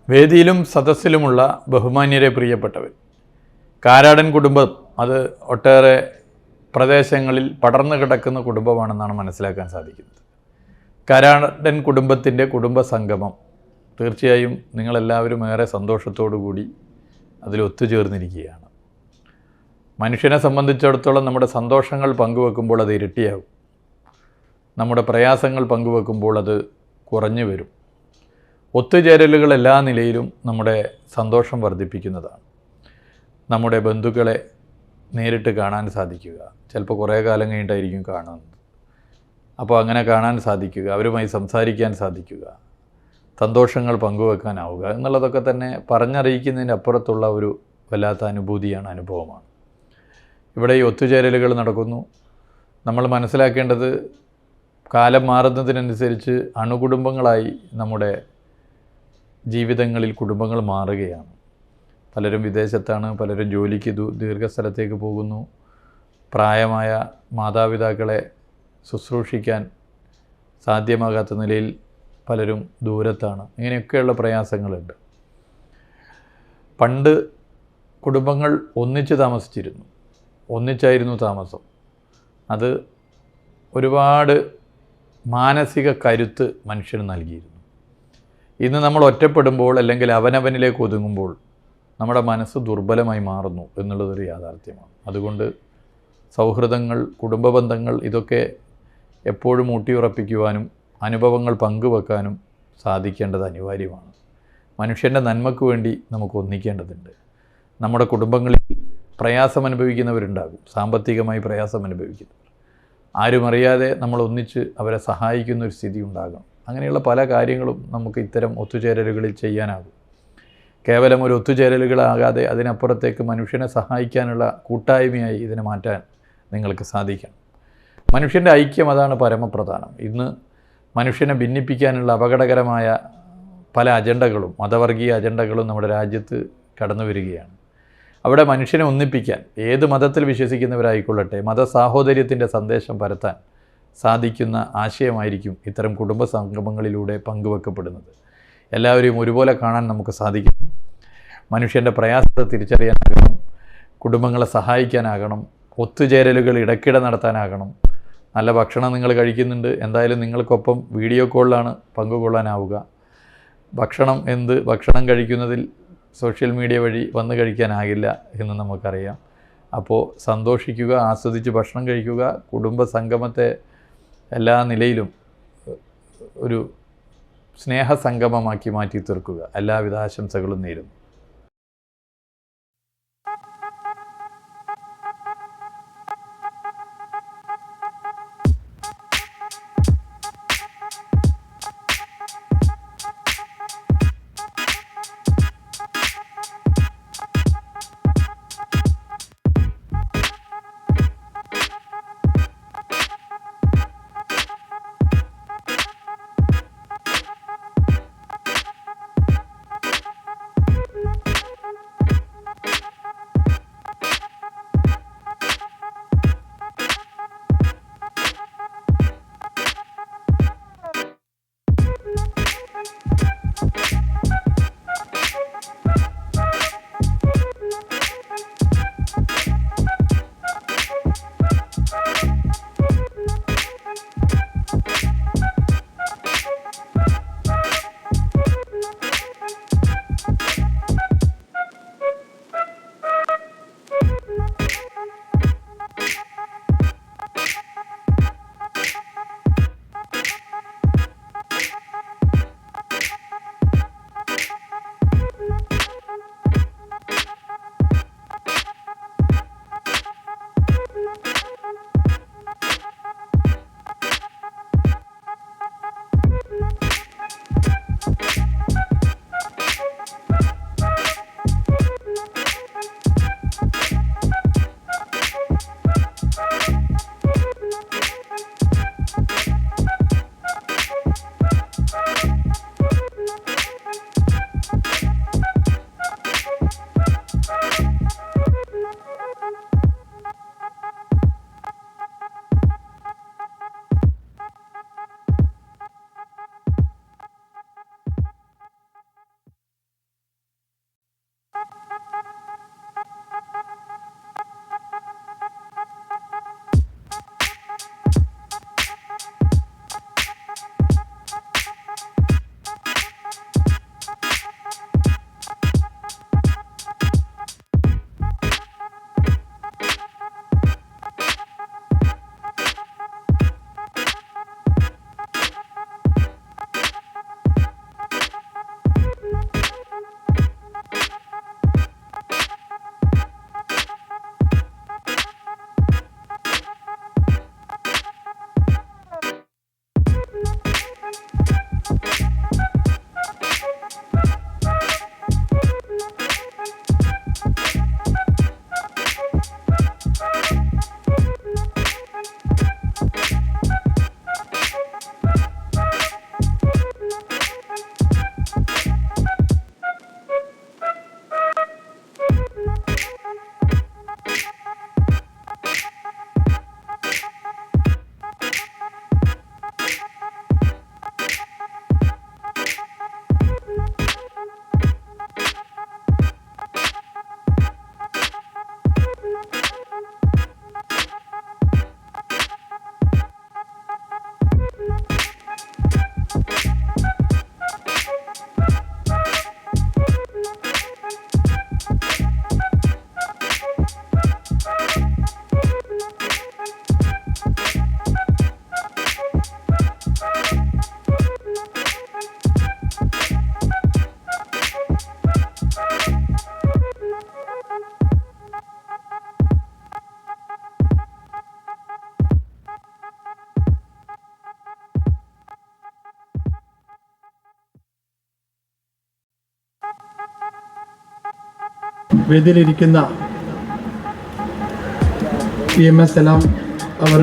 വേദിയിലും സദസ്സിലുമുള്ള ബഹുമാന്യരെ പ്രിയപ്പെട്ടവർ, കാരാടൻ കുടുംബം അത് ഒട്ടേറെ പ്രദേശങ്ങളിൽ പടർന്നു കിടക്കുന്ന കുടുംബമാണെന്നാണ് മനസ്സിലാക്കാൻ സാധിക്കുന്നത്. കാരാടൻ കുടുംബത്തിൻ്റെ കുടുംബ സംഗമം തീർച്ചയായും നിങ്ങളെല്ലാവരും ഏറെ സന്തോഷത്തോടു കൂടി അതിൽ ഒത്തുചേർന്നിരിക്കുകയാണ്. മനുഷ്യനെ സംബന്ധിച്ചിടത്തോളം നമ്മുടെ സന്തോഷങ്ങൾ പങ്കുവെക്കുമ്പോൾ അത് ഇരട്ടിയാകും, നമ്മുടെ പ്രയാസങ്ങൾ പങ്കുവെക്കുമ്പോൾ അത് കുറഞ്ഞു വരും. ഒത്തുചേരലുകൾ എല്ലാ നിലയിലും നമ്മുടെ സന്തോഷം വർദ്ധിപ്പിക്കുന്നതാണ്. നമ്മുടെ ബന്ധുക്കളെ നേരിട്ട് കാണാൻ സാധിക്കുക, ചിലപ്പോൾ കുറേ കാലം കഴിഞ്ഞിട്ടായിരിക്കും കാണുന്നത്. അപ്പോൾ അങ്ങനെ കാണാൻ സാധിക്കുക, അവരുമായി സംസാരിക്കാൻ സാധിക്കുക, സന്തോഷങ്ങൾ പങ്കുവെക്കാനാവുക എന്നുള്ളതൊക്കെ തന്നെ പറഞ്ഞറിയിക്കുന്നതിന് അപ്പുറത്തുള്ള ഒരു വല്ലാത്ത അനുഭൂതിയാണ്, അനുഭവമാണ്. ഇവിടെ ഈ ഒത്തുചേരലുകൾ നടക്കുന്നു. നമ്മൾ മനസ്സിലാക്കേണ്ടത് കാലം മാറുന്നതിനനുസരിച്ച് അണുകുടുംബങ്ങളായി നമ്മുടെ ജീവിതങ്ങളിൽ കുടുംബങ്ങൾ മാറുകയാണ്. പലരും വിദേശത്താണ്, പലരും ജോലിക്ക് ദീർഘസ്ഥലത്തേക്ക് പോകുന്നു. പ്രായമായ മാതാപിതാക്കളെ ശുശ്രൂഷിക്കാൻ സാധ്യമാകാത്ത നിലയിൽ പലരും ദൂരത്താണ്. ഇങ്ങനെയൊക്കെയുള്ള പ്രയാസങ്ങളുണ്ട്. പണ്ട് കുടുംബങ്ങൾ ഒന്നിച്ച് താമസിച്ചിരുന്നു, ഒന്നിച്ചായിരുന്നു താമസം. അത് ഒരുപാട് മാനസിക കരുത്ത് മനുഷ്യന് നൽകിയിരുന്നു. ഇന്ന് നമ്മൾ ഒറ്റപ്പെടുമ്പോൾ അല്ലെങ്കിൽ അവനവനിലേക്ക് ഒതുങ്ങുമ്പോൾ നമ്മുടെ മനസ്സ് ദുർബലമായി മാറുന്നു എന്നുള്ളതൊരു യാഥാർത്ഥ്യമാണ്. അതുകൊണ്ട് സൗഹൃദങ്ങൾ, കുടുംബ ബന്ധങ്ങൾ ഇതൊക്കെ എപ്പോഴും ഊട്ടിയുറപ്പിക്കുവാനും അനുഭവങ്ങൾ പങ്കുവെക്കാനും സാധിക്കേണ്ടത് അനിവാര്യമാണ്. മനുഷ്യൻ്റെ നന്മയ്ക്ക് വേണ്ടി നമുക്ക് ഒന്നിക്കേണ്ടതുണ്ട്. നമ്മുടെ കുടുംബങ്ങളിൽ പ്രയാസം അനുഭവിക്കുന്നവരുണ്ടാകും, സാമ്പത്തികമായി പ്രയാസം അനുഭവിക്കുന്നവർ. ആരുമറിയാതെ നമ്മൾ ഒന്നിച്ച് അവരെ സഹായിക്കുന്ന ഒരു സ്ഥിതി ഉണ്ടാകണം. അങ്ങനെയുള്ള പല കാര്യങ്ങളും നമുക്ക് ഇത്തരം ഒത്തുചേരലുകളിൽ ചെയ്യാനാകും. കേവലം ഒരു ഒത്തുചേരലുകളാകാതെ അതിനപ്പുറത്തേക്ക് മനുഷ്യനെ സഹായിക്കാനുള്ള കൂട്ടായ്മയായി ഇതിനെ മാറ്റാൻ നിങ്ങൾക്ക് സാധിക്കണം. മനുഷ്യൻ്റെ ഐക്യം അതാണ് പരമപ്രധാനം. ഇന്ന് മനുഷ്യനെ ഭിന്നിപ്പിക്കാനുള്ള അപകടകരമായ പല അജണ്ടകളും, മതവർഗീയ അജണ്ടകളും നമ്മുടെ രാജ്യത്ത് കടന്നു വരികയാണ്. അവിടെ മനുഷ്യനെ ഒന്നിപ്പിക്കാൻ ഏത് മതത്തിൽ വിശ്വസിക്കുന്നവരായിക്കൊള്ളട്ടെ, മതസാഹോദര്യത്തിൻ്റെ സന്ദേശം പരത്താൻ സാധിക്കുന്ന ആശയമായിരിക്കും ഇത്തരം കുടുംബ സംഗമങ്ങളിലൂടെ പങ്കുവെക്കപ്പെടുന്നത്. എല്ലാവരെയും ഒരുപോലെ കാണാൻ നമുക്ക് സാധിക്കും. മനുഷ്യൻ്റെ പ്രയാസത്തെ തിരിച്ചറിയാനാകണം, കുടുംബങ്ങളെ സഹായിക്കാനാകണം, ഒത്തുചേരലുകൾ ഇടയ്ക്കിടെ നടത്താനാകണം. നല്ല ഭക്ഷണം നിങ്ങൾ കഴിക്കുന്നുണ്ട്, എന്തായാലും നിങ്ങൾക്കൊപ്പം വീഡിയോ കോളിലാണ് പങ്കുകൊള്ളാനാവുക. ഭക്ഷണം കഴിക്കുന്നതിൽ സോഷ്യൽ മീഡിയ വഴി വന്ന് കഴിക്കാനാകില്ല എന്ന് നമുക്കറിയാം. അപ്പോൾ സന്തോഷിക്കുക, ആസ്വദിച്ച് ഭക്ഷണം കഴിക്കുക, കുടുംബ സംഗമത്തെ എല്ലാ നിലയിലും ഒരു സ്നേഹസംഗമമാക്കി മാറ്റി തീർക്കുക. എല്ലാവിധ ആശംസകളും നേരുന്നു. വേദിയിലിരിക്കുന്ന PMS സലാം അവർ,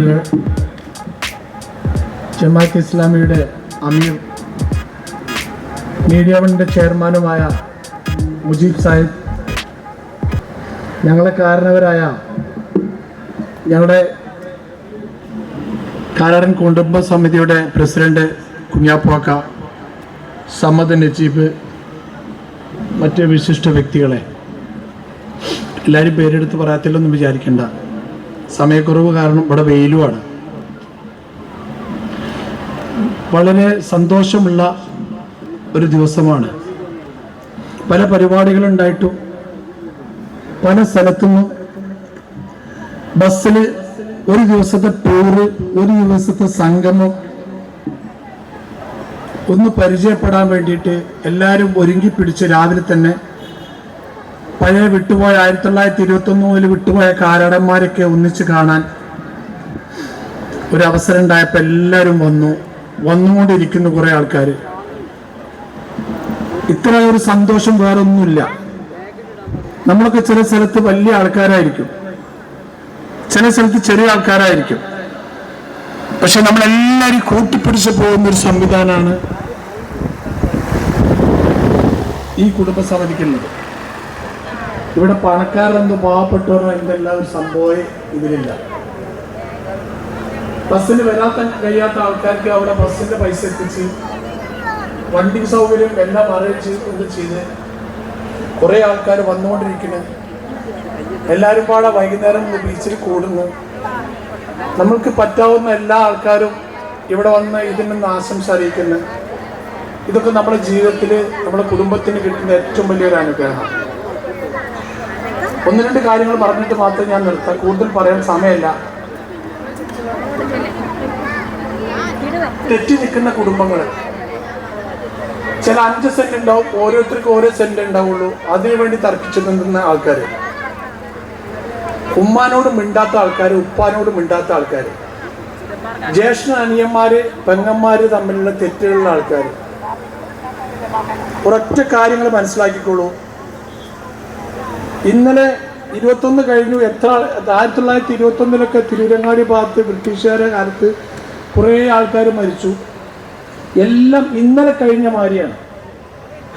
ജമാഅത്ത് ഇസ്ലാമിയുടെ അമീർ, മീഡിയ വണിൻ്റെ ചെയർമാനുമായ മുജീബ് സാഹിബ്, ഞങ്ങളെ കാരണവരായ ഞങ്ങളുടെ കാരാടൻ കുടുംബ സമിതിയുടെ പ്രസിഡന്റ് കുഞ്ഞാപ്പാക്ക, സമദ് നജീബ്, മറ്റ് വിശിഷ്ട വ്യക്തികളെ, എല്ലാവരും പേരെടുത്ത് പറയാത്തില്ലെന്നും വിചാരിക്കേണ്ട, സമയക്കുറവ് കാരണം ഇവിടെ വെയിലുമാണ്. വളരെ സന്തോഷമുള്ള ഒരു ദിവസമാണ്. പല പരിപാടികളുണ്ടായിട്ടും പല സ്ഥലത്തുനിന്നും ബസ്സിൽ ഒരു ദിവസത്തെ ടൂറ്, ഒരു ദിവസത്തെ സംഗമം ഒന്ന് പരിചയപ്പെടാൻ വേണ്ടിയിട്ട് എല്ലാവരും ഒരുങ്ങി പിടിച്ച് രാവിലെ തന്നെ പഴയ വിട്ടുപോയ 1921 മുതൽ വിട്ടുപോയ കാരാടന്മാരൊക്കെ ഒന്നിച്ച് കാണാൻ ഒരവസരം ഉണ്ടായപ്പോൾ എല്ലാവരും വന്നുകൊണ്ടിരിക്കുന്നു. കുറേ ആൾക്കാർ. ഇത്ര ഒരു സന്തോഷം വേറൊന്നുമില്ല. നമ്മളൊക്കെ ചില സ്ഥലത്ത് വലിയ ആൾക്കാരായിരിക്കും, ചില സ്ഥലത്ത് ചെറിയ ആൾക്കാരായിരിക്കും. പക്ഷെ നമ്മളെല്ലാവരും കൂട്ടിപ്പിടിച്ച് പോകുന്നൊരു സംവിധാനമാണ് ഈ കുടുംബസമിതിക്കുള്ളത്. ഇവിടെ പണക്കാരെന്തോ പാവപ്പെട്ടവരോ എന്തെല്ലാം ഒരു സംഭവം ഇതിലില്ല. ബസ്സിന് വരാൻ കഴിയാത്ത ആൾക്കാർക്ക് അവിടെ ബസ്സിന്റെ പൈസ എത്തിച്ച്, വണ്ടി സൗകര്യം എല്ലാം അറിയിച്ച് കൊണ്ട് ചെയ്ത് കുറേ ആൾക്കാർ വന്നുകൊണ്ടിരിക്കുന്നു. എല്ലാവരും പാടെ വൈകുന്നേരം ബീച്ചിൽ കൂടുന്നു. നമ്മൾക്ക് പറ്റാവുന്ന എല്ലാ ആൾക്കാരും ഇവിടെ വന്ന് ഇതിൽ നിന്ന് ആശംസ അറിയിക്കുന്നു. ഇതൊക്കെ നമ്മുടെ ജീവിതത്തിൽ, നമ്മുടെ കുടുംബത്തിന് കിട്ടുന്ന ഏറ്റവും വലിയൊരു അനുഗ്രഹമാണ്. ഒന്ന് രണ്ട് കാര്യങ്ങൾ പറഞ്ഞിട്ട് മാത്രം ഞാൻ നിർത്താം, കൂടുതൽ പറയാൻ സമയമില്ല. തെറ്റി നിൽക്കുന്ന കുടുംബങ്ങൾ, ചില 5 സെന്റ് ഉണ്ടാവും, ഓരോരുത്തർക്കും ഓരോ സെന്റ് ഉണ്ടാവുള്ളൂ. അതിനു വേണ്ടി തർക്കിച്ചു നിൽക്കുന്ന ആൾക്കാർ, ഉമ്മാനോട് മിണ്ടാത്ത ആൾക്കാർ, ഉപ്പാനോട് മിണ്ടാത്ത ആൾക്കാർ, ജ്യേഷ്ഠ അനിയന്മാര് പെങ്ങന്മാര് തമ്മിലുള്ള തെറ്റുകളുള്ള ആൾക്കാർ. ഒരൊറ്റ കാര്യങ്ങൾ മനസ്സിലാക്കിക്കോളൂ. ഇന്നലെ 21 കഴിഞ്ഞു. 1921 തിരൂരങ്ങാടി ഭാഗത്ത് ബ്രിട്ടീഷുകാരുടെ കാലത്ത് കുറേ ആൾക്കാർ മരിച്ചു. എല്ലാം ഇന്നലെ കഴിഞ്ഞ മാതിരിയാണ്.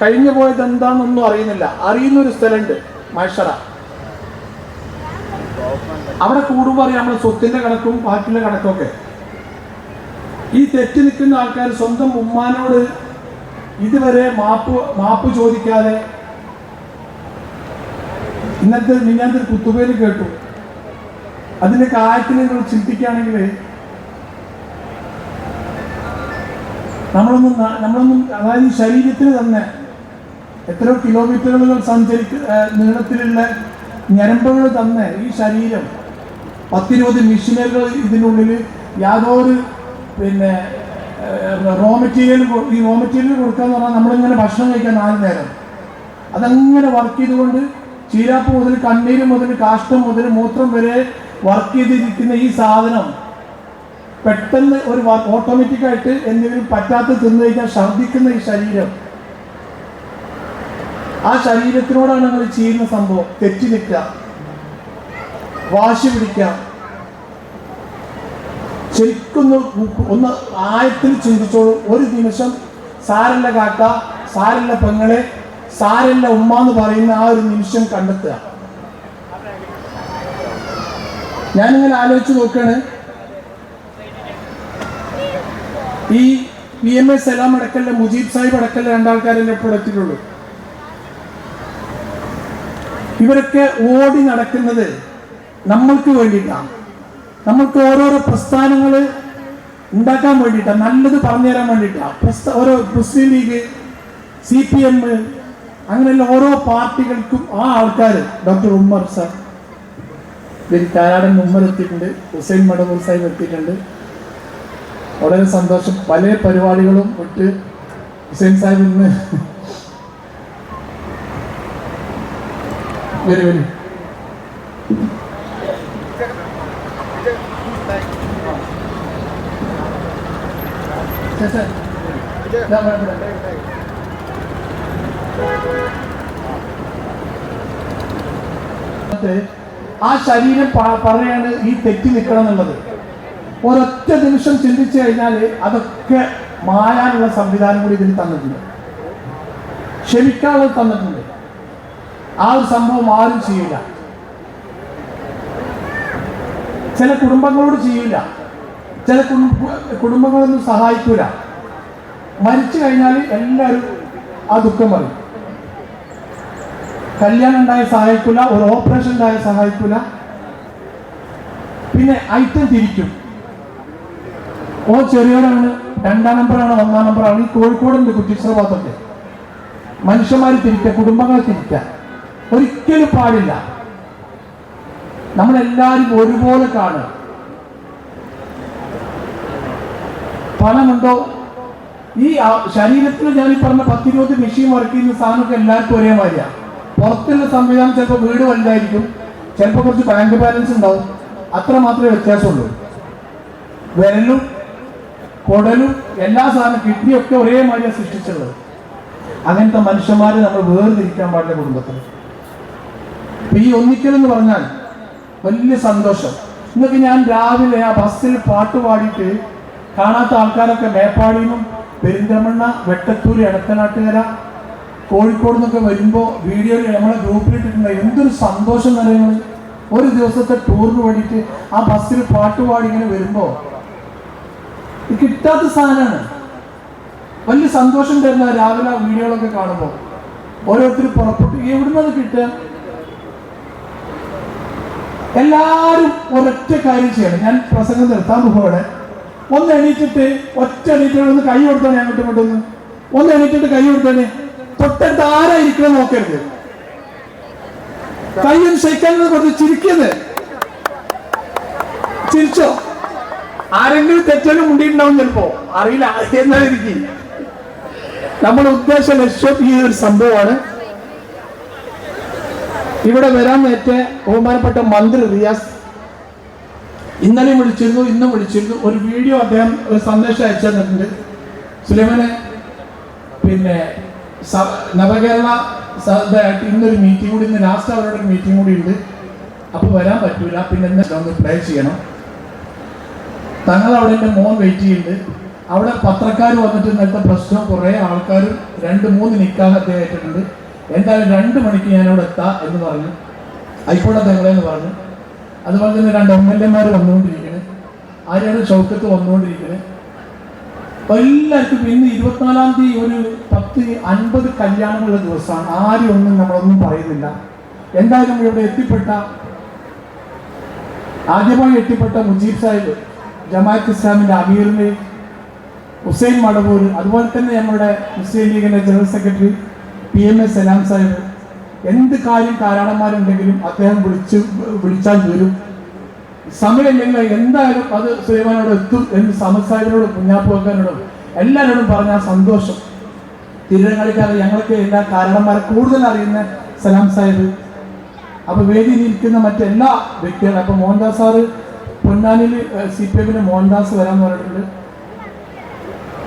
കഴിഞ്ഞു പോയത് എന്താണെന്നൊന്നും അറിയുന്നില്ല. അറിയുന്നൊരു സ്ഥലമുണ്ട്, മൈഷറ. അവിടെ കൂടുമ്പോൾ അറിയാം നമ്മുടെ സ്വത്തിന്റെ കണക്കും ബാക്കിയുള്ള കണക്കൊക്കെ. ഈ തെറ്റി നിൽക്കുന്ന ആൾക്കാർ സ്വന്തം ഉമ്മാനോട് ഇതുവരെ മാപ്പ് ചോദിക്കാതെ, ഇന്നത്തെ മിന്നാന്റെ കുത്തുപേര് കേട്ടു. അതിന്റെ കാര്യത്തിൽ നിങ്ങൾ ചിന്തിക്കുകയാണെങ്കിൽ നമ്മളൊന്നും അതായത് ഈ ശരീരത്തിന് തന്നെ എത്രയോ കിലോമീറ്ററുകൾ നീളത്തിലുള്ള ഞരമ്പുകൾ തന്നെ ഈ ശരീരം, 10-20 മെഷീനുകൾ ഇതിനുള്ളിൽ, യാതൊരു റോ മെറ്റീരിയൽ കൊടുക്കാന്ന് പറഞ്ഞാൽ നമ്മളിങ്ങനെ ഭക്ഷണം കഴിക്കാൻ 4 നേരം അതങ്ങനെ വർക്ക് ചെയ്തുകൊണ്ട് ചീരാപ്പ് മുതൽ കണ്ണീര് മുതൽ കാഷ്ടം മുതൽ മൂത്രം വരെ വർക്ക് ചെയ്തിരിക്കുന്ന ഈ സാധനം പെട്ടെന്ന് ഒരു ഓട്ടോമാറ്റിക്കായിട്ട് എന്തെങ്കിലും പറ്റാത്ത തിന്നു കഴിക്കാൻ ഛർദ്ദിക്കുന്ന ഈ ശരീരം, ആ ശരീരത്തിനോടാണ് നമ്മൾ ചെയ്യുന്ന സംഭവം. തെറ്റി നിൽക്കുക, വാശി പിടിക്കുക. ശരിക്കും ഒന്ന് ആയത്തിൽ ചിന്തിച്ചോളൂ. ഒരു നിമിഷം സാരല്ല കാക്ക, സാരല്ല പെങ്ങളെ, സാരല്ല ഉമ്മ എന്ന് പറയുന്ന ആ ഒരു നിമിഷം കണ്ടെത്തുക. ഞാനിങ്ങനെ ആലോചിച്ച് നോക്കുകയാണ്. ഈ PMS സലാം അടക്കല്ല, മുജീബ് സാഹിബ് അടക്കല്ല 2 ആൾക്കാരല്ലേ ഇപ്പോൾ എത്തിയിട്ടുള്ളൂ. ഇവരൊക്കെ ഓടി നടക്കുന്നത് നമ്മൾക്ക് വേണ്ടിയിട്ടാണ്. നമ്മൾക്ക് ഓരോരോ പ്രസ്ഥാനങ്ങൾ ഉണ്ടാക്കാൻ വേണ്ടിയിട്ടാണ്, നല്ലത് പറഞ്ഞു തരാൻ വേണ്ടിയിട്ടാണ്. ഓരോ മുസ്ലിം ലീഗ്, CPM, അങ്ങനെയുള്ള ഓരോ പാർട്ടികൾക്കും ആ ആൾക്കാർ, ഡോക്ടർ ഉമ്മർ സാർ, കാരാടൻ ഉമ്മർ എത്തിയിട്ടുണ്ട്, ഹുസൈൻ മടവൂർ സാഹിബ് എത്തിയിട്ടുണ്ട്. വളരെ സന്തോഷം. പല പരിപാടികളും വിട്ട് ഹുസൈൻ സാഹിബ് ഇന്ന് വരും. വന്നിട്ട് ആ ശരീരം പറയാണ് ഈ തെറ്റി നിൽക്കണം എന്നുള്ളത്. ഒരൊറ്റ നിമിഷം ചിന്തിച്ചു കഴിഞ്ഞാൽ അതൊക്കെ മായാനുള്ള സംവിധാനം കൂടി ഇതിൽ തന്നിട്ടുണ്ട്, ക്ഷമിക്കാനുള്ളത് തന്നിട്ടുണ്ട്. ആ ഒരു സംഭവം ആരും ചെയ്യില്ല. ചില കുടുംബങ്ങളോട് ചെയ്യില്ല, ചില കുടുംബങ്ങളൊന്നും സഹായിക്കൂല. മരിച്ചു കഴിഞ്ഞാൽ എല്ലാവരും ആ ദുഃഖം പറയും. കല്യാണം ഉണ്ടായ സഹായിക്കൂല, ഒരു ഓപ്പറേഷൻ ഉണ്ടായ സഹായിക്കൂല. പിന്നെ ഐറ്റം തിരിക്കും. ഓ ചെറിയവരാണ്, 2ാം നമ്പറാണ്, 1ാം നമ്പറാണ്. ഈ കോഴിക്കോടുണ്ട് കുറ്റിച്ചിറ ഭാഗത്തൊക്കെ മനുഷ്യന്മാർ തിരിക്കുക, കുടുംബങ്ങൾ തിരിക്കുക ഒരിക്കലും പാടില്ല. നമ്മളെല്ലാവരും ഒരുപോലെ കാണുക. പണമുണ്ടോ? ഈ ശരീരത്തിൽ ഞാൻ ഈ പറഞ്ഞ 10-20 മെഷീൻ വർക്ക് ചെയ്യുന്ന സാധനമൊക്കെ എല്ലാവർക്കും ഒരേ മാതിരിയാണ്. പുറത്തുള്ള സംവിധാനം ചിലപ്പോൾ വീട് വലുതായിരിക്കും, ചിലപ്പോൾ കുറച്ച് ബാങ്ക് ബാലൻസ് ഉണ്ടാവും, അത്ര മാത്രമേ വ്യത്യാസമുള്ളൂ. വിരലും കുടലും എല്ലാ സാധനം കിഡ്നിയൊക്കെ ഒരേ മാതിരിയാണ് സൃഷ്ടിച്ചുള്ളത്. അങ്ങനത്തെ മനുഷ്യന്മാരെ നമ്മൾ വേർതിരിക്കാൻ പാടില്ല കുടുംബത്തിൽ. ഈ ഒന്നിക്കൽ എന്ന് പറഞ്ഞാൽ വലിയ സന്തോഷം. ഇന്നൊക്കെ ഞാൻ രാവിലെ ആ ബസ്സിൽ പാട്ട് പാടിയിട്ട് കാണാത്ത ആൾക്കാരൊക്കെ മേപ്പാടിയിൽ നിന്നും പെരിന്തൽമണ്ണ, വെട്ടത്തൂർ, എടത്തനാട്ടുകര, കോഴിക്കോട് നിന്നൊക്കെ വരുമ്പോൾ വീഡിയോയിൽ നമ്മളെ ഗ്രൂപ്പിലിട്ടിട്ടുണ്ട്. എന്തൊരു സന്തോഷം നിറയുന്നത്. ഒരു ദിവസത്തെ ടൂറിന് വേണ്ടിയിട്ട് ആ ബസ്സിൽ പാട്ട് പാടി ഇങ്ങനെ വരുമ്പോൾ കിട്ടാത്ത സാധനമാണ്. വലിയ സന്തോഷം തരുന്ന രാവിലെ ആ വീഡിയോകളൊക്കെ കാണുമ്പോൾ ഓരോരുത്തർ പുറപ്പെട്ടു. എവിടുന്നത് കിട്ടുക? എല്ലാവരും ഒരൊറ്റ കാര്യം ചെയ്യണം. ഞാൻ പ്രസംഗം നിർത്താൻ പോകുമ്പോൾ ഒന്ന് എണീറ്റിട്ട് ഒറ്റ എണീറ്റിട്ട് ഒന്ന് കൈ കൊടുത്താൽ ഞാൻ അങ്ങോട്ടും ഒന്ന് എണീറ്റിട്ട് കൈ കൊടുത്താൽ തൊട്ടടുത്ത് ആരായിരിക്കണം നോക്കരുത്. കൈയും ശയിക്കാനും കൊടുത്ത് ചിരിക്കുന്നത്. ചിരിച്ചോ? ആരെങ്കിലും തെറ്റലും മുണ്ടിയിട്ടുണ്ടാവും, ചിലപ്പോ അറിയില്ല എന്നായിരിക്കും. നമ്മുടെ ഉദ്ദേശ ലക്ഷ്യം ഈ ഒരു സംഭവമാണ്. ഇവിടെ വരാൻ നേറ്റ ബഹുമാനപ്പെട്ട മന്ത്രി റിയാസ് ഇന്നലെയും വിളിച്ചിരുന്നു, ഇന്നും വിളിച്ചിരുന്നു. ഒരു വീഡിയോ അദ്ദേഹം ഒരു സന്ദേശം അയച്ചു തന്നിട്ടുണ്ട്. സുലൈമാനെ, പിന്നെ നവകേരള സാധായിട്ട് ഇന്നൊരു മീറ്റിംഗ് കൂടി, ഇന്ന് ലാസ്റ്റ് അവരുടെ ഒരു മീറ്റിംഗ് കൂടി ഉണ്ട്, അപ്പോൾ വരാൻ പറ്റൂല, പിന്നെ ഒന്ന് പ്ലേ ചെയ്യണം. തങ്ങൾ അവിടെ എൻ്റെ മോൻ വെയിറ്റ് ചെയ്യുന്നുണ്ട്. അവിടെ പത്രക്കാർ വന്നിട്ട് ഇന്നത്തെ പ്രശ്നം കുറേ ആൾക്കാർ 2-3 നിക്കാഹ് അദ്ദേഹം ഏറ്റിട്ടുണ്ട്. എന്തായാലും 2 മണിക്ക് ഞാനവിടെ എത്താം എന്ന് പറഞ്ഞു. ആയിക്കോട്ടെ തങ്ങളെന്ന് പറഞ്ഞു. അതുപോലെ തന്നെ 2 MLA-മാർ വന്നുകൊണ്ടിരിക്കുന്നത്, ആരെയാണ് ഷൗക്കത്ത് വന്നുകൊണ്ടിരിക്കുന്നത്. എല്ലാവർക്കും ഇന്ന് 24-ാം തീയതി ഒരു 10-50 കല്യാണങ്ങളുള്ള ദിവസമാണ്. ആരും ഒന്നും നമ്മളൊന്നും പറയുന്നില്ല. എന്തായാലും ഇവിടെ ആദ്യമായി എത്തിപ്പെട്ട മുജീബ് സാഹിബ്, ജമാഅത്ത് ഇസ്ലാമിൻ്റെ അമീറിന്, ഹുസൈൻ മടവൂർ, അതുപോലെ തന്നെ നമ്മുടെ മുസ്ലിം ലീഗിൻ്റെ ജനറൽ സെക്രട്ടറി PMA സലാം സാഹിബ്, എന്ത് കാര്യം കാരാളന്മാരുണ്ടെങ്കിലും അദ്ദേഹം വിളിച്ചാൽ വരും. സമയമില്ലെങ്കിൽ എന്തായാലും അത് സുലൈമാനോട് എത്തും എന്ന് സമദ് സാഹിബിനോടും കുഞ്ഞാപ്പു വെക്കാനോടും എല്ലാവരോടും പറഞ്ഞ സന്തോഷം. തിരുരങ്ങാലിക്കാരെ ഞങ്ങൾക്ക് എല്ലാ കാരണന്മാരെ കൂടുതൽ അറിയുന്ന സലാം സാഹിബ്. അപ്പോൾ വേദിയിൽ ഇരിക്കുന്ന മറ്റെല്ലാ വ്യക്തികളും, അപ്പോൾ മോഹൻദാസ് സാറ് പൊന്നാനിൽ CPM-ന് മോഹൻദാസ് വരാമെന്ന് പറഞ്ഞിട്ടുണ്ട്.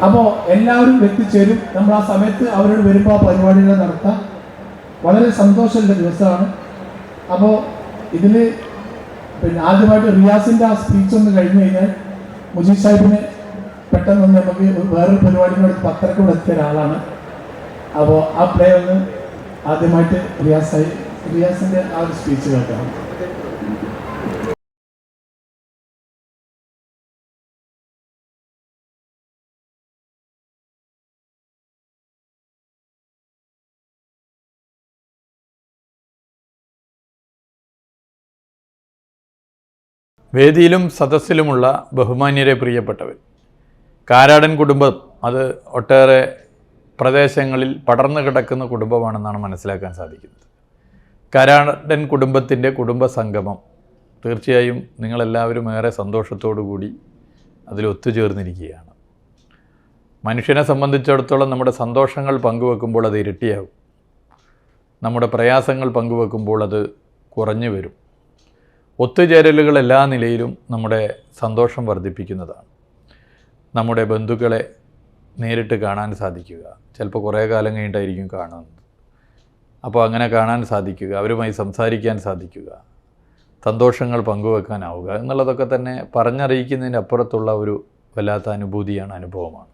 അപ്പോൾ എല്ലാവരും എത്തിച്ചേരും. നമ്മൾ ആ സമയത്ത് അവരോട് വരുമ്പോൾ ആ പരിപാടികൾ നടത്താം. വളരെ സന്തോഷമുള്ള ദിവസമാണ്. അപ്പോൾ ഇതിൽ പിന്നെ ആദ്യമായിട്ട് റിയാസിൻ്റെ ആ സ്പീച്ച് ഒന്ന് കഴിഞ്ഞ് കഴിഞ്ഞാൽ മുജീബ് സാഹിബിന് പെട്ടെന്നൊന്ന് നമുക്ക് വേറൊരു പരിപാടിയുടെ 10:30 ഇവിടെ എത്തിയ ഒരാളാണ്. അപ്പോൾ ആ പ്ലേ ഒന്ന് ആദ്യമായിട്ട് റിയാസിൻ്റെ ആ ഒരു സ്പീച്ച് കേൾക്കാം. വേദിയിലും സദസ്സിലുമുള്ള ബഹുമാന്യരെ പ്രിയപ്പെട്ടവർ, കാരാടൻ കുടുംബം അത് ഒട്ടേറെ പ്രദേശങ്ങളിൽ പടർന്നു കിടക്കുന്ന കുടുംബമാണെന്നാണ് മനസ്സിലാക്കാൻ സാധിക്കുന്നത്. കാരാടൻ കുടുംബത്തിൻ്റെ കുടുംബ സംഗമം തീർച്ചയായും നിങ്ങളെല്ലാവരും ഏറെ സന്തോഷത്തോടു കൂടി അതിൽ ഒത്തുചേർന്നിരിക്കുകയാണ്. മനുഷ്യനെ സംബന്ധിച്ചിടത്തോളം നമ്മുടെ സന്തോഷങ്ങൾ പങ്കുവെക്കുമ്പോൾ അത് ഇരട്ടിയാകും, നമ്മുടെ പ്രയാസങ്ങൾ പങ്കുവെക്കുമ്പോൾ അത് കുറഞ്ഞു വരും. ഒത്തുചേരലുകൾ എല്ലാ നിലയിലും നമ്മുടെ സന്തോഷം വർദ്ധിപ്പിക്കുന്നതാണ്. നമ്മുടെ ബന്ധുക്കളെ നേരിട്ട് കാണാൻ സാധിക്കുക, ചിലപ്പോൾ കുറേ കാലം കഴിഞ്ഞിട്ടായിരിക്കും കാണുന്നത്. അപ്പോൾ അങ്ങനെ കാണാൻ സാധിക്കുക, അവരുമായി സംസാരിക്കാൻ സാധിക്കുക, സന്തോഷങ്ങൾ പങ്കുവെക്കാനാവുക എന്നുള്ളതൊക്കെ തന്നെ പറഞ്ഞറിയിക്കുന്നതിന് അപ്പുറത്തുള്ള ഒരു വല്ലാത്ത അനുഭൂതിയാണ്, അനുഭവമാണ്.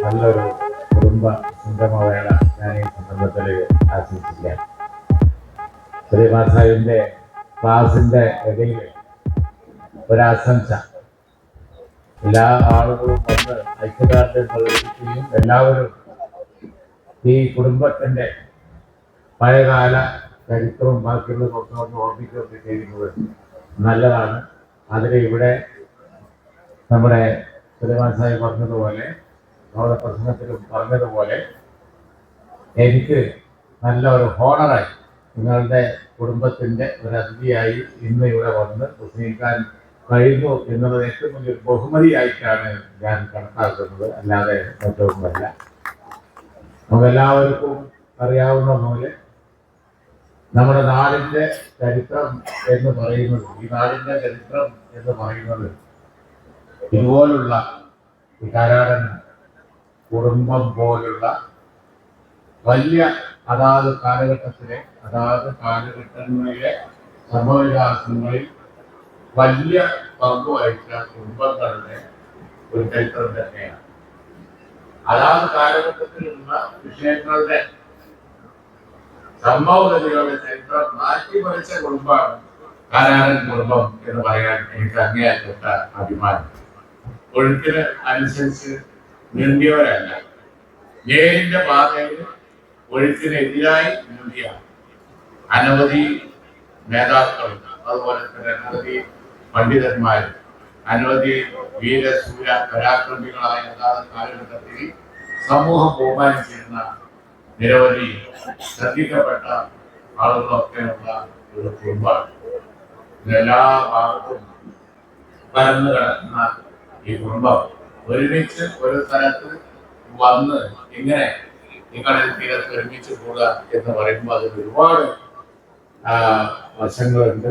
നല്ലൊരു കുടുംബ സംഗമവേള ഞാൻ ഈ സന്ദർഭത്തിൽ ആശംസിക്കാം. ശ്രീമാൻ സാഹിബിന്റെ ക്ലാസിന്റെ ഇടയിൽ ഒരാശംസ, എല്ലാ ആളുകളും വന്ന് ഐക്യദാർഢ്യം പ്രകടിപ്പിക്കുകയും എല്ലാവരും ഈ കുടുംബത്തിന്റെ പഴയകാല ചരിത്രവും ബാക്കിയുള്ളതൊക്കെ ഒന്ന് ഓർമ്മിക്കുകയൊക്കെ ചെയ്യുന്നത് നല്ലതാണ്. അതിൽ ഇവിടെ നമ്മുടെ ശ്രീമാൻ സാഹിബ് പറഞ്ഞതുപോലെ, നമ്മുടെ പ്രസംഗത്തിലും പറഞ്ഞതുപോലെ, എനിക്ക് നല്ല ഒരു ഹോണറായി നിങ്ങളുടെ കുടുംബത്തിൻ്റെ ഒരു അതിഥിയായി ഇന്ന് ഇവിടെ വന്ന് പ്രസംഗിക്കാൻ കഴിയുന്നു എന്നുള്ളത് ഏറ്റവും വലിയൊരു ബഹുമതിയായിട്ടാണ് ഞാൻ കണക്കാക്കുന്നത്, അല്ലാതെ മറ്റൊന്നുമല്ല. നമുക്കെല്ലാവർക്കും അറിയാവുന്ന പോലെ നമ്മുടെ നാടിൻ്റെ ചരിത്രം എന്ന് പറയുന്നത്, ഈ നാടിൻ്റെ ചരിത്രം എന്ന് പറയുന്നത് ഇതുപോലുള്ള ഈ കാരാടൻ കുടുംബം പോലുള്ള വലിയ അതാത് കാലഘട്ടങ്ങളിലെ സംഭവവികാസങ്ങളിൽ വലിയ പങ്ക് വഹിച്ച കുടുംബങ്ങളുടെ ഒരു ചരിത്രം തന്നെയാണ്. അതാത് കാലഘട്ടത്തിലുള്ള വിഷയങ്ങളുടെ സംഭവഗതികളുടെ ചരിത്രം മാറ്റിമറിച്ച കുടുംബമാണ് കാരാടൻ കുടുംബം എന്ന് പറയാൻ എനിക്ക് അങ്ങേയറ്റ അഭിമാനം. ഒഴുക്കിന് അനുസരിച്ച് നീന്തിയവരല്ല, നേരിന്റെ പാതയിൽ ഒഴുക്കിനെതിരായി നീന്തിയ അനവധി നേതാക്കളും അതുപോലെ തന്നെ അനവധി പണ്ഡിതന്മാരും അനവധി വീരസൂര പരാക്രമികളായ കാലഘട്ടത്തിൽ സമൂഹം ബഹുമാനിച്ചിരുന്ന നിരവധി ശ്രദ്ധിക്കപ്പെട്ട ആളുകളൊക്കെയുള്ള ഒരു കുടുംബമാണ്. എല്ലാ ഭാഗത്തും പരന്നു കിടക്കുന്ന ഈ കുടുംബം ഒരുമിച്ച് ഒരു സ്ഥലത്ത് വന്ന് ഇങ്ങനെ ഈ കടൽ തീരത്ത് ഒരുമിച്ച് കൂടുക എന്ന് പറയുമ്പോൾ അതിൽ ഒരുപാട് വശങ്ങളുണ്ട്.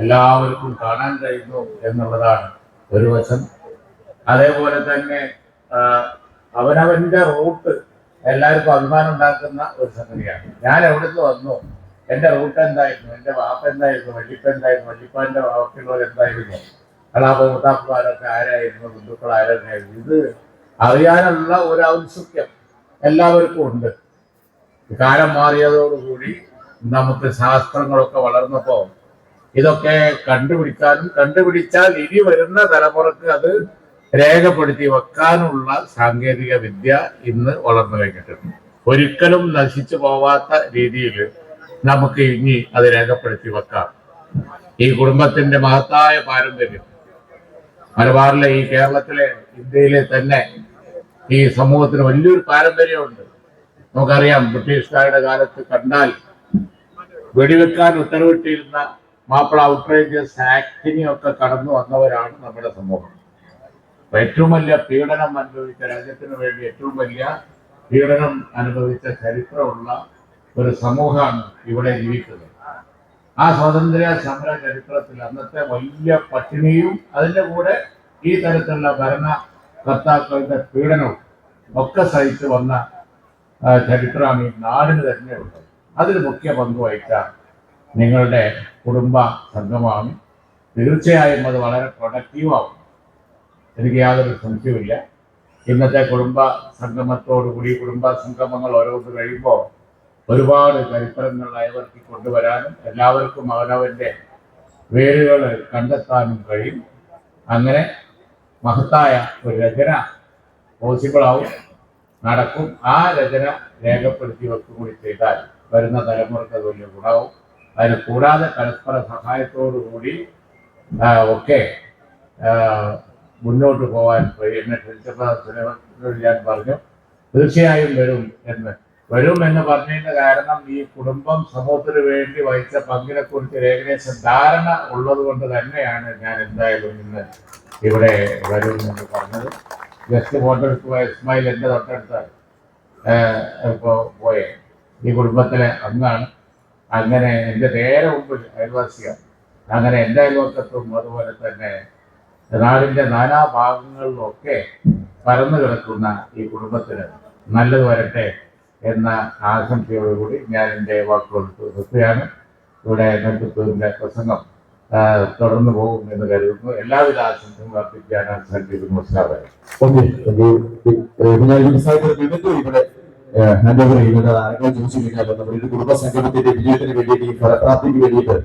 എല്ലാവർക്കും കാണാൻ കഴിയുന്നു എന്നുള്ളതാണ് ഒരു വശം. അതേപോലെ തന്നെ അവനവന്റെ റൂട്ട് എല്ലാവർക്കും അഭിമാനം ഉണ്ടാക്കുന്ന ഒരു സംഗതിയാണ്. ഞാൻ എവിടുന്ന് വന്നു, എൻ്റെ റൂട്ട് എന്തായിരുന്നു, എൻ്റെ വാപ്പ എന്തായിരുന്നു, വല്ലിപ്പ എന്തായിരുന്നു, വല്ലിപ്പാൻ്റെ വാപ്പുള്ളവർ എന്തായിരുന്നു, അളാപ്പ മുത്താപ്പുകാരൊക്കെ ആരായിരുന്നു, ബന്ധുക്കൾ ആരായിരുന്നു, ഇത് അറിയാനുള്ള ഒരു ഔത്സുക്യം എല്ലാവർക്കും ഉണ്ട്. കാലം മാറിയതോടുകൂടി നമുക്ക് ശാസ്ത്രങ്ങളൊക്കെ വളർന്നപ്പോൾ ഇതൊക്കെ കണ്ടുപിടിച്ചാൽ ഇനി വരുന്ന തലമുറക്ക് അത് രേഖപ്പെടുത്തി വെക്കാനുള്ള സാങ്കേതിക വിദ്യ ഇന്ന് വളർന്നു കഴിഞ്ഞിട്ടുണ്ട്. ഒരിക്കലും നശിച്ചു പോവാത്ത രീതിയിൽ നമുക്ക് ഇനി അത് രേഖപ്പെടുത്തി വെക്കാം. ഈ കുടുംബത്തിന്റെ മഹത്തായ പാരമ്പര്യം മലബാറിലെ, ഈ കേരളത്തിലെ, ഇന്ത്യയിലെ തന്നെ ഈ സമൂഹത്തിന് വലിയൊരു പാരമ്പര്യമുണ്ട്. നമുക്കറിയാം ബ്രിട്ടീഷുകാരുടെ കാലത്ത് കണ്ടാൽ വെടിവെക്കാൻ ഉത്തരവിട്ടിരുന്ന മാപ്പിള ഔട്ട്റേജസ് ആക്ടിനെയൊക്കെ കടന്നു വന്നവരാണ് നമ്മുടെ സമൂഹം. ഏറ്റവും വലിയ പീഡനം അനുഭവിച്ച, രാജ്യത്തിന് വേണ്ടി ഏറ്റവും വലിയ പീഡനം അനുഭവിച്ച ചരിത്രമുള്ള ഒരു സമൂഹമാണ് ഇവിടെ ജീവിക്കുന്നത്. ആ സ്വാതന്ത്ര്യ സമര ചരിത്രത്തിൽ അന്നത്തെ വലിയ പട്ടിണിയും അതിൻ്റെ കൂടെ ഈ തരത്തിലുള്ള ഭരണകർത്താക്കളുടെ പീഡനവും ഒക്കെ സഹിച്ച് വന്ന ചരിത്രമാണ് ഈ നാടിന് തന്നെ ഉള്ളത്. അതിൽ മുഖ്യ പങ്ക് വഹിച്ച നിങ്ങളുടെ കുടുംബ സംഗമമാണ്. തീർച്ചയായും അത് വളരെ പ്രൊഡക്റ്റീവാകും, എനിക്ക് യാതൊരു സംശയവുമില്ല. ഇന്നത്തെ കുടുംബ സംഗമത്തോടുകൂടി കുടുംബ സംഗമങ്ങൾ ഓരോന്ന് കഴിയുമ്പോൾ ഒരുപാട് ചരിത്രങ്ങൾ അയവർത്തി കൊണ്ടുവരാനും എല്ലാവർക്കും അവനവൻ്റെ വേരുകൾ കണ്ടെത്താനും കഴിയും. അങ്ങനെ മഹത്തായ ഒരു രചന പോസിബിളാവും, നടക്കും. ആ രചന രേഖപ്പെടുത്തി വെക്കും കൂടി ചെയ്താൽ വരുന്ന തലമുറക്ക് അത് വലിയ ഗുണവും. അതിന് കൂടാതെ പരസ്പര സഹായത്തോടുകൂടി ഒക്കെ മുന്നോട്ട് പോകാൻ എന്നെ ക്ഷണിച്ചപ്പോൾ ഞാൻ പറഞ്ഞു തീർച്ചയായും വരും എന്ന് പറഞ്ഞതിന്റെ കാരണം ഈ കുടുംബം സമൂഹത്തിന് വേണ്ടി വഹിച്ച പങ്കിനെ കുറിച്ച് ഏകദേശം ധാരണ ഉള്ളത് കൊണ്ട് തന്നെയാണ് ഞാൻ എന്തായാലും ഇന്ന് ഇവിടെ വരും എന്ന് പറഞ്ഞത്. ജസ്റ്റ് ഫോട്ടോ എടുക്കുക. ഇസ്മായിൽ എൻ്റെ തൊട്ടടുത്ത് ഇപ്പോൾ പോയെ ഈ കുടുംബത്തിലെ അംഗമാണ്. അങ്ങനെ എൻ്റെ നേരെ മുമ്പിൽ അയൽവാസിയാണ്. അങ്ങനെ എൻ്റെ അയൽവക്കത്തും അതുപോലെ തന്നെ നാടിൻ്റെ നാനാഭാഗങ്ങളിലൊക്കെ പരന്നു കിടക്കുന്ന ഈ കുടുംബത്തിന് നല്ലത് വരട്ടെ എന്ന ആശംസയോടുകൂടി ഞാൻ എൻ്റെ വാക്കുകൾ നിർത്തുകയാണ്. ഇവിടെ നേതൃത്വത്തിൻ്റെ പ്രസംഗം തുടർന്നു പോകും എന്ന് കരുതുന്നു. എല്ലാവിധ ആശംസകളും അർപ്പിക്കാൻ സാധിക്കുന്നു. ഹാൻഡ് ഓവർ ചെയ്യുന്നത് ആരെങ്കിലും ചോദിച്ചു കഴിഞ്ഞാൽ നമ്മുടെ ഒരു കുടുംബ സംഗമത്തിന്റെ വിജയത്തിന് വേണ്ടിയിട്ട് ഈ ഫലപ്രാപ്തിക്ക് വേണ്ടിയിട്ട്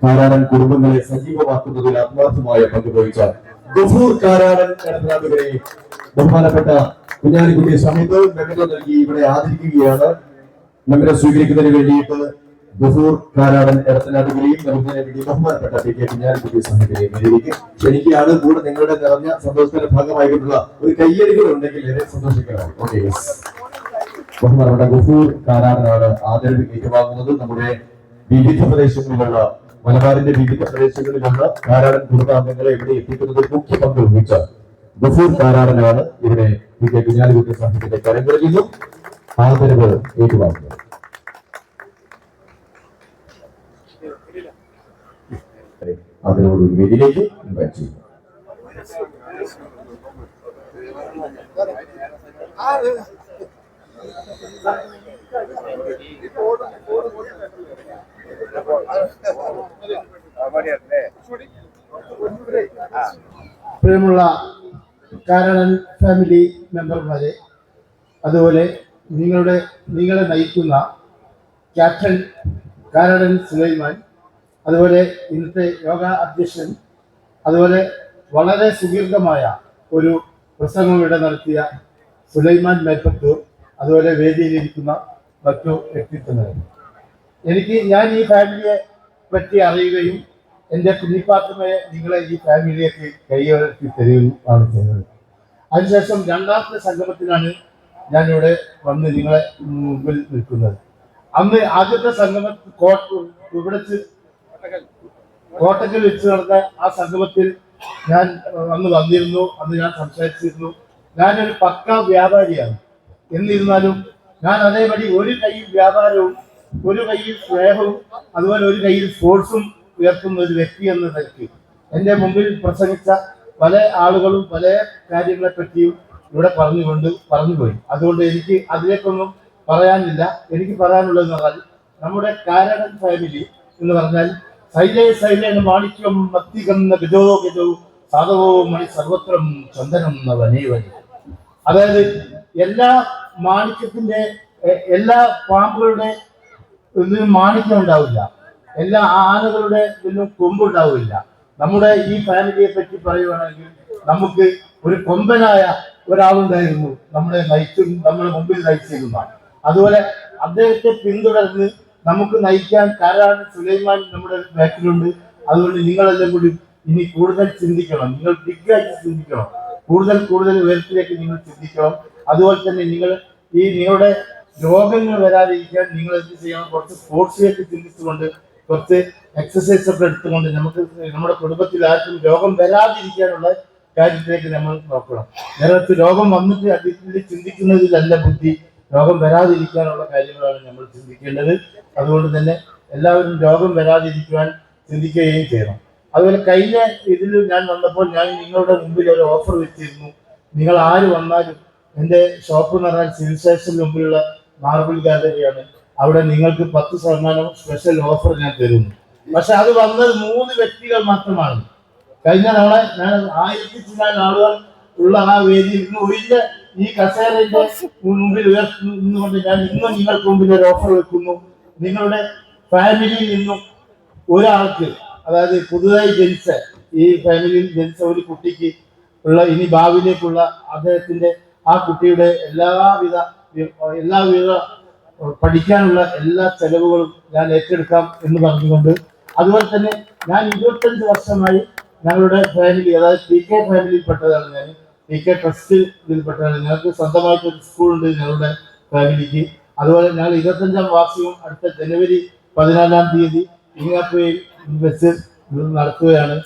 കാരാടൻ കുടുംബങ്ങളെ സജീവമാക്കുന്നതിൽ ആത്മാർത്ഥമായ പങ്കുവഹിച്ച ഗഫൂർ കാരാടൻ കടനാടുകളെ ബഹുമാനപ്പെട്ട കുഞ്ഞാലിക്കുട്ടി സമയത്ത് മെമ്മോ നൽകി ഇവിടെ ആദരിക്കുകയാണ്. മെമ്മോ സ്വീകരിക്കുന്നതിന് വേണ്ടിയിട്ട് ഗഫൂർ കാരാടൻ ഇടത്തനാടുകളെയും നൽകുന്നതിന് വേണ്ടി ബഹുമാനപ്പെട്ട പി കെ കുഞ്ഞാലിക്കുട്ടി സമയത്തിനെയും ഇതിലേക്ക് ക്ഷണിക്കുകയാണ്. കൂടെ നിങ്ങളുടെ നിറഞ്ഞ സന്തോഷത്തിന്റെ ഭാഗമായിട്ടുള്ള ഒരു കയ്യടികൾ ഉണ്ടെങ്കിൽ ഏറെ സന്തോഷിക്കണം. ഓക്കെ, ബഹുമാനപ്പെട്ട ഗഫൂർ കാരാടനാണ് ആദരവ് ഏറ്റുവാങ്ങുന്നത്. നമ്മുടെ വിവിധ പ്രദേശങ്ങളിലുള്ള മലബാറിന്റെ വിവിധ പ്രദേശങ്ങളിലുള്ള കാരാടൻ കുടുംബാംഗങ്ങളെ ഇവിടെ എത്തിക്കുന്നതിൽ മുഖ്യ പങ്ക് വഹിച്ച ഗഫൂർ കാരാടനാണ് ഇവിടെ പി കെ കുഞ്ഞാലിക്കുട്ടി സാഹിത്യത്തിന്റെ കരങ്ങളിൽ നിന്നും ആദരവ് ഏറ്റുവാങ്ങുന്നത്. അതിനോട് വേദിയിലേക്ക് ഇൻവൈറ്റ് ചെയ്യുന്നു. പ്രിയമുള്ള കാരാടൻ ഫാമിലി മെമ്പർമാരെ, അതുപോലെ നിങ്ങളെ നയിക്കുന്ന ക്യാപ്റ്റൻ കാരാടൻ സുലൈമാൻ, അതുപോലെ ഇന്നത്തെ യോഗ അധ്യക്ഷൻ, അതുപോലെ വളരെ സുദീർഘമായ ഒരു പ്രസംഗം ഇവിടെ നടത്തിയ സുലൈമാൻ മേൽപ്പത്തൂർ, അതുപോലെ വേദിയിലിരിക്കുന്ന മറ്റു വ്യക്തിത്വങ്ങൾ. ഞാൻ ഈ ഫാമിലിയെ പറ്റി അറിയുകയും എൻ്റെ കുഞ്ഞിപ്പാത്രമയെ നിങ്ങളെ ഈ ഫാമിലിയൊക്കെ കൈയുയർത്തി തരികയുമാണ് ചെയ്യുന്നത്. അതിനുശേഷം രണ്ടാമത്തെ സംഗമത്തിനാണ് ഞാനിവിടെ വന്ന് നിങ്ങളെ മുമ്പിൽ നിൽക്കുന്നത്. അന്ന് ആദ്യത്തെ സംഗമം കോട്ടക്കൽ വെച്ച് നടന്ന ആ സംഗമത്തിൽ ഞാൻ വന്നിരുന്നു. അന്ന് ഞാൻ സംസാരിച്ചിരുന്നു. ഞാനൊരു പക്കാ വ്യാപാരിയാണ്. എന്നിരുന്നാലും ഞാൻ അതേപടി ഒരു കയ്യിൽ വ്യാപാരവും ഒരു കയ്യിൽ സ്നേഹവും അതുപോലെ ഒരു കയ്യിൽ സ്പോർട്സും ഉയർത്തുന്ന ഒരു വ്യക്തി എന്ന നിലയ്ക്ക് എൻ്റെ മുമ്പിൽ പ്രസംഗിച്ച പല ആളുകളും പല കാര്യങ്ങളെ പറ്റിയും ഇവിടെ പറഞ്ഞുപോയി. അതുകൊണ്ട് എനിക്ക് അതിലേക്കൊന്നും പറയാനില്ല. എനിക്ക് പറയാനുള്ളതെന്ന് പറഞ്ഞാൽ നമ്മുടെ കാരാടൻ ഫാമിലി എന്ന് പറഞ്ഞാൽ ശൈലേന മാണിക്യം മത്തികന്ന ഗജോ ഗജോ സാധവോ മണി സർവത്രം ചന്ദനം എന്ന വനേവനി. അതായത് എല്ലാ മാണിക്യത്തിന്റെ എല്ലാ പാമ്പുകളുടെ ഇതിനും മാണിക്യം ഉണ്ടാവില്ല, എല്ലാ ആനകളുടെ ഇതിനും കൊമ്പുണ്ടാവില്ല. നമ്മുടെ ഈ ഫാമിലിയെ പറ്റി പറയുകയാണെങ്കിൽ നമുക്ക് ഒരു കൊമ്പനായ ഒരാളുണ്ടായിരുന്നു നമ്മുടെ മുമ്പിൽ നയിച്ചിരുന്ന. അതുപോലെ അദ്ദേഹത്തെ പിന്തുടർന്ന് നമുക്ക് നയിക്കാൻ കാരാടൻ സുലൈമാൻ നമ്മുടെ ബാക്കിലുണ്ട്. അതുകൊണ്ട് നിങ്ങളെല്ലാം കൂടി ഇനി കൂടുതൽ ചിന്തിക്കണം. നിങ്ങൾ ബിഗായിട്ട് ചിന്തിക്കണം. കൂടുതൽ ഉയരത്തിലേക്ക് നിങ്ങൾ ചിന്തിക്കണം. അതുപോലെ തന്നെ നിങ്ങളുടെ രോഗങ്ങൾ വരാതിരിക്കാൻ നിങ്ങൾ എന്ത് ചെയ്യണം? കുറച്ച് സ്പോർട്സിലേക്ക് ചിന്തിച്ചുകൊണ്ട്, കുറച്ച് എക്സസൈസ് ഒക്കെ എടുത്തുകൊണ്ട് നമുക്ക് നമ്മുടെ കുടുംബത്തിൽ ആർക്കും രോഗം വരാതിരിക്കാനുള്ള കാര്യത്തിലേക്ക് നമ്മൾ നോക്കണം. നേരത്തെ രോഗം വന്നിട്ട് അതിൽ ചിന്തിക്കുന്നതിലല്ല ബുദ്ധി, രോഗം വരാതിരിക്കാനുള്ള കാര്യങ്ങളാണ് നമ്മൾ ചിന്തിക്കേണ്ടത്. അതുകൊണ്ട് തന്നെ എല്ലാവരും രോഗം വരാതിരിക്കുവാൻ ചിന്തിക്കുകയും ചെയ്യണം. അതുപോലെ കഴിഞ്ഞ ഇതിൽ ഞാൻ വന്നപ്പോൾ ഞാൻ നിങ്ങളുടെ മുമ്പിൽ ഒരു ഓഫർ വെച്ചിരുന്നു. നിങ്ങൾ ആര് വന്നാലും എൻ്റെ ഷോപ്പ് എന്ന് പറഞ്ഞാൽ സിവിൽ സ്റ്റേഷന് മുമ്പിലുള്ള മാർബിൾ ഗാലറിയാണ്. അവിടെ നിങ്ങൾക്ക് 10% സ്പെഷ്യൽ ഓഫർ ഞാൻ തരുന്നു. പക്ഷെ അത് വന്നത് 3 വ്യക്തികൾ മാത്രമാണ്. കഴിഞ്ഞ തവണ ഞാൻ 1000 ചില്ലാൻ ആളുകൾ ഉള്ള ആ വേദിയിൽ ഇന്ന് ഒഴിഞ്ഞ ഈ കസേരയുടെ മുമ്പിൽ ഉയർത്തുന്നുകൊണ്ട് ഞാൻ ഇന്നും നിങ്ങൾക്ക് മുമ്പിൽ ഒരു ഓഫർ വെക്കുന്നു. നിങ്ങളുടെ ഫാമിലിയിൽ നിന്നും ഒരാൾക്ക്, അതായത് പുതുതായി ജനിച്ച ഈ ഫാമിലിയിൽ ജനിച്ച ഒരു കുട്ടിക്ക് ഉള്ള ഇനി ഭാവിയിലേക്കുള്ള അദ്ദേഹത്തിന്റെ ആ കുട്ടിയുടെ എല്ലാവിധ പഠിക്കാനുള്ള എല്ലാ ചെലവുകളും ഞാൻ ഏറ്റെടുക്കാം എന്ന് പറഞ്ഞുകൊണ്ട്, അതുപോലെ തന്നെ ഞാൻ 25 വർഷമായി ഞങ്ങളുടെ ഫാമിലി, അതായത് പി കെ ഫാമിലിയിൽപ്പെട്ടതാണ്. ഞാൻ പി കെ ട്രസ്റ്റിൽപ്പെട്ടതാണ്. ഞങ്ങൾക്ക് സ്വന്തമായിട്ട് ഒരു സ്കൂളുണ്ട് ഞങ്ങളുടെ ഫാമിലിക്ക്. അതുപോലെ ഞങ്ങൾ 25ാം വാർഷികം അടുത്ത ജനുവരി 14-ാം തീയതി ഇങ്ങാപ്പുഴയിൽ വെച്ച് നടത്തുകയാണ്.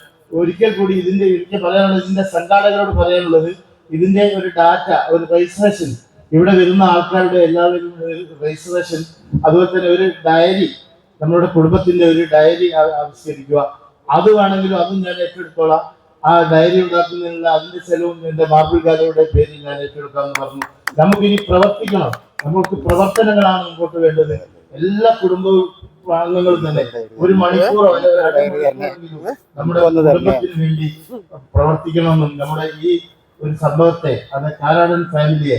ഒരിക്കൽ കൂടി എനിക്ക് പറയാനുള്ളത്, ഇതിന്റെ സംഘാടകരോട് പറയാനുള്ളത്, ഇതിന്റെ ഒരു ഡാറ്റ, ഒരു രജിസ്ട്രേഷൻ, ഇവിടെ വരുന്ന ആൾക്കാരുടെ എല്ലാവരും രജിസ്ട്രേഷൻ, അതുപോലെ തന്നെ ഒരു ഡയറി, നമ്മുടെ കുടുംബത്തിന്റെ ഒരു ഡയറി ആവിഷ്കരിക്കുക. അത് വേണമെങ്കിലും അതും ഞാൻ ഏറ്റെടുത്തോളാം. ആ ഡയറി ഉണ്ടാക്കുന്നതിനുള്ള അതിന്റെ ചെലവും എന്റെ മാർബിൾ ഗാലറിയുടെ പേരിൽ ഞാൻ ഏറ്റെടുക്കാമെന്ന് പറഞ്ഞു. നമുക്കിനി പ്രവർത്തിക്കണം. നമുക്ക് പ്രവർത്തനങ്ങളാണ് മുമ്പോട്ട് വേണ്ടത്. എല്ലാ കുടുംബവും അംഗങ്ങളും തന്നെ ഒരു മണിക്കൂറോ നമ്മുടെ കുടുംബത്തിന് വേണ്ടി പ്രവർത്തിക്കണമെന്നും, നമ്മുടെ ഈ ഒരു സംഭവത്തെ, അത് കാരാടൻ ഫാമിലിയെ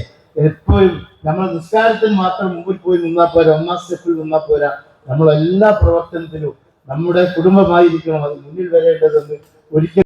എപ്പോഴും നമ്മൾ നിസ്കാരത്തിന് മാത്രം മുമ്പിൽ പോയി നിന്നാൽ പോരാ, 1ാം സ്റ്റെപ്പിൽ നിന്നാൽ പോരാ. നമ്മളെല്ലാ പ്രവർത്തനത്തിലും നമ്മുടെ കുടുംബമായിരിക്കണം അത് മുന്നിൽ വരേണ്ടതെന്ന് ഒരിക്കലും